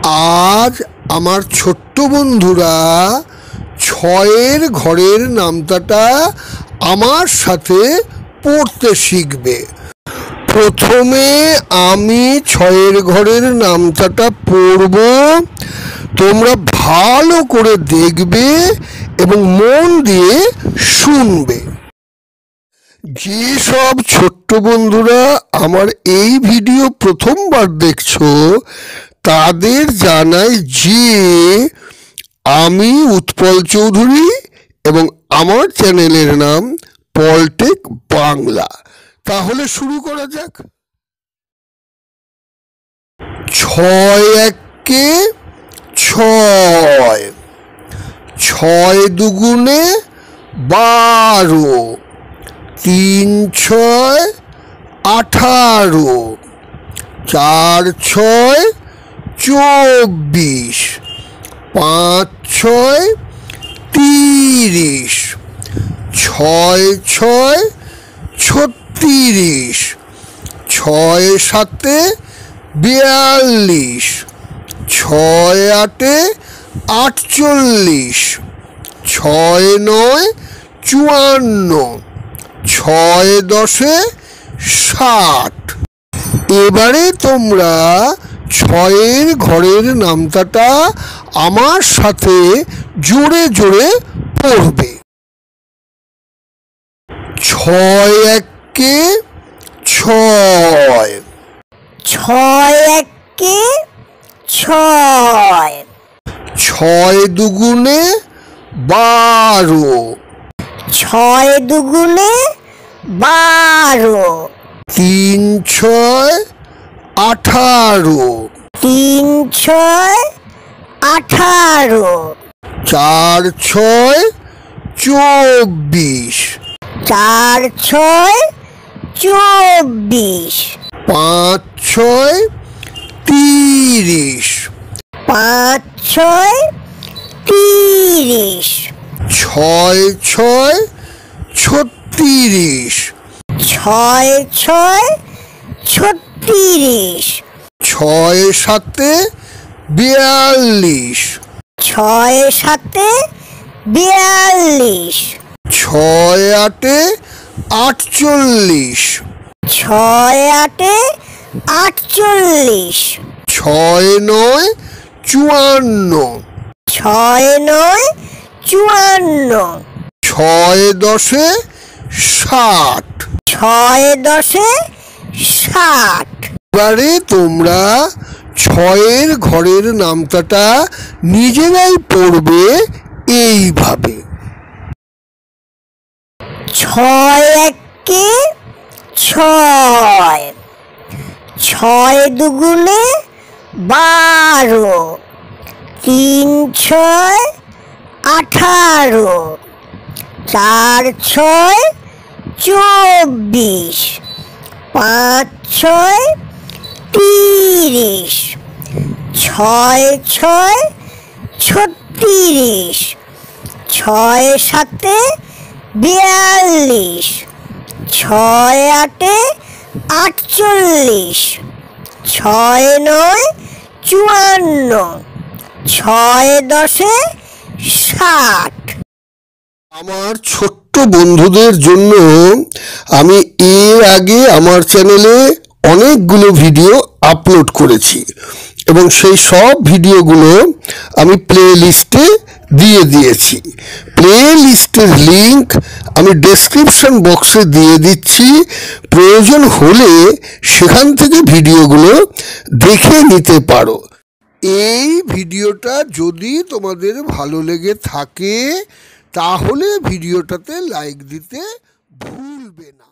আজ আমার ছোট্ট বন্ধুরা ছয়ের ঘরের নামতাটা আমার সাথে পড়তে শিখবে। প্রথমে আমি ছয়ের ঘরের নামতাটা পড়ব, তোমরা ভালো করে দেখবে এবং মন দিয়ে শুনবে। যেসব ছোট্ট বন্ধুরা আমার এই ভিডিও প্রথমবার দেখছো তাদের জানাই যে আমি উৎপল চৌধুরী এবং আমার চ্যানেলের নাম পলটেক বাংলা। তাহলে শুরু করা যাক। ছয় একে ছয়, ছয় দুগুণে 12, 3 6 18, 4 6 24, 5 6 30, 6 6 36, 6 7 42, 6 8 48, 6 9 54, 6 10 60। এবারে তোমরা ছয়ের ঘরের নামতাটা আমার সাথে জোরে জোরে পড়বে। ছয় একে ছয়, ছয় একে ছয়, ছয় দুগুণে 12, ছয় দুগুণে 12, 3 6 18, 3 6 18, 4 6 24, 4 6 24, 5 6 30, 5 6 30, 6 6 36, 6 6 36, 6 7 42, 6 7 42, 6 8 48, 6 8 48, 6 9 54, 6 9 54, 6 10 60। 6 10 60। এবারে তোমরা ছয়ের ঘরের নামতাটা নিজেরাই পড়বে এইভাবে। ছয় একে ছয়, ছয় দুগুণে 12, 3 6 18, 4 6 24, 5 6 30, 6 6 36, 6 7 42, 6 8 48, 6 9 54, 6 10 60। আমার ছোট্ট বন্ধুদের জন্য আমি এর আগে আমার চ্যানেলে অনেকগুলো ভিডিও আপলোড করেছি এবং সেই সব ভিডিওগুলো আমি প্লে লিস্টে দিয়ে দিয়েছি। প্লে লিস্টের লিংক আমি ডেসক্রিপশন বক্সে দিয়ে দিচ্ছি, প্রয়োজন হলে সেখান থেকে ভিডিওগুলো দেখে নিতে পারো। এই ভিডিওটা যদি তোমাদের ভালো লেগে থাকে তাহলে ভিডিওটাতে লাইক দিতে ভুলবে না।